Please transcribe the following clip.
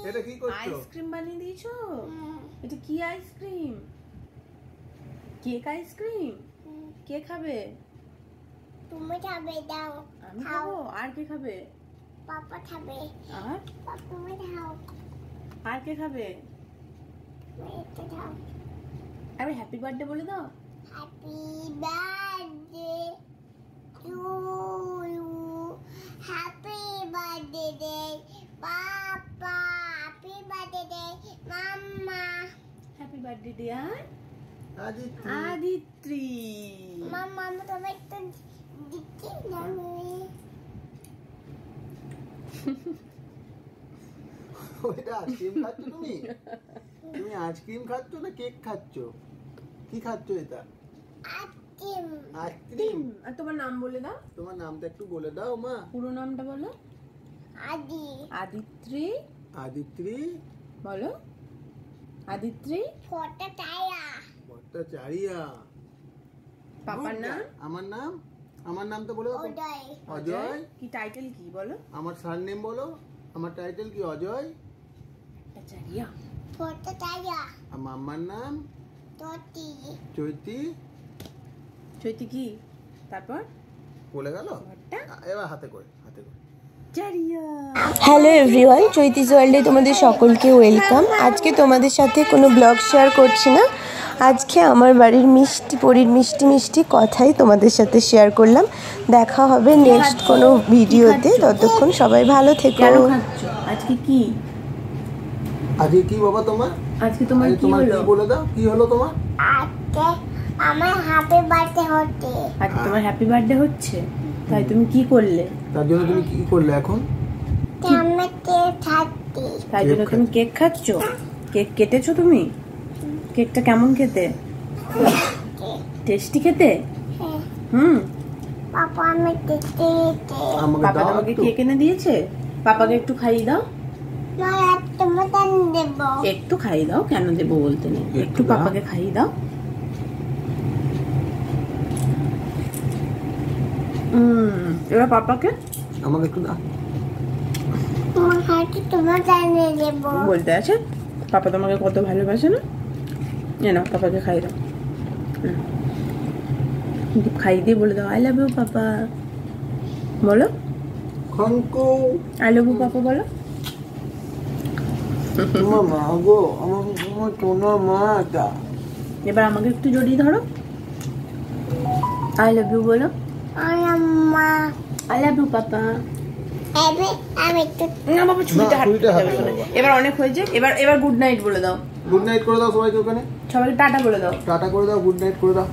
এটা কি করছো? আইসক্রিম বানিয়ে দিয়েছো? এটা কি আইসক্রিম? Cake ice cream? কে খাবে? তুমি খাবে, দাও। আমি খাবো। আর কে খাবে? পাপা খাবে। আর তুমি খাও। আর কে খাবে? এটা দাও। আরে হ্যাপি বার্থডে বলে দাও। Happy birthday to you. Happy birthday papa. Happy birthday mamma. Happy birthday dear Aditri. Aditri. Mamma তুমি একটু দিচ্ছি না। ওইটা আইসক্রিম খাচ্ছ তুমি? তুমি আইসক্রিম খাচ্ছ না কেক খাচ্ছ? কি খাচ্ছ এটা? আইসক্রিম। আইসক্রিম। আর তোমার নাম বলে দাও। তোমার নামটা একটু বলে দাও মা। পুরো নামটা বলো। আদি। আদিত্রি। আদিত্রি বলো। আদিত্রি ভট্টাচার্য। পাপার নাম? আমার নাম তো বলে দাও। অজয়। অজয়। কি টাইটেল কি বলো? আমার সারনেম বলো। আমার টাইটেল কি? অজয় ভট্টাচার্য। আর মাম্মার নাম চৈতি। চৈতি। চৈতি কি? তারপর বলে গেল। ভট্টা এবার হাতে করে হ্যালো এভরিওয়ান, চৈতিস ওয়ার্ল্ডে তোমাদের সকলকে ওয়েলকাম। আজকে তোমাদের সাথে কোনো ব্লগ শেয়ার করছি না। আজকে আমার বাড়ির পরীর মিষ্টি মিষ্টি কথাই তোমাদের সাথে শেয়ার করলাম। দেখা হবে নেক্সট কোনো ভিডিওতে। ততক্ষণ সবাই ভালো থেকো। আজকে কি? আজকে কি বাবা তোমার? আজকে তোমার কি হলো? বলে দাও কি হলো তোমার? আজকে আমার হ্যাপি বার্থডে হচ্ছে। আজকে তোমার হ্যাপি বার্থডে হচ্ছে? তাই তুমি কি করলে? তার জন্য তুমি কি করলে এখন? আমি কেক খাচ্ছি। তাই জন্য তুমি কেক খাচ্ছ? কেক কেটেছো তুমি? কেকটা কেমন খেতে? টেস্টি খেতে? পাপা আমি দেখতে। পাপা তোমাকে কেক এনে দিয়েছে? পাপাকে একটু খাইয়ে দাও। না, তোমাকে দেব। একটু খাইয়ে দাও। কেন দেবো বলতে নেই, একটু পাপাকে খাইয়ে দাও। এবার পাপাকে আমাকে একটু দাও। তোমার হাতে তোমাকে এনে দেব। বলতে আছে পাপা তোমাকে কত ভালোবাসে না? না, পাপাকে খাইয়ে দাও। খাইয়ে দিয়ে বলে দাও আই লাভ ইউ পাপা। বলো খঙ্কু আই লাভ ইউ পাপা বলো। তোমার মা গো, আমার তোমার মাটা। এবার আমাকে একটু জড়িয়ে ধরো। আই লাভ ইউ বলো। আম্মা আই লাভ ইউ পাপা। আমি একটু না বাবা, ছুরিটা হাতে যাবে। এবার অনেক হয়েছে। এবার গুড নাইট বলে দাও। গুড নাইট করে দাও সবাইকে। ওখানে সবাইকে টাটা বলে দাও। টাটা করে দাও, গুড নাইট করে দাও।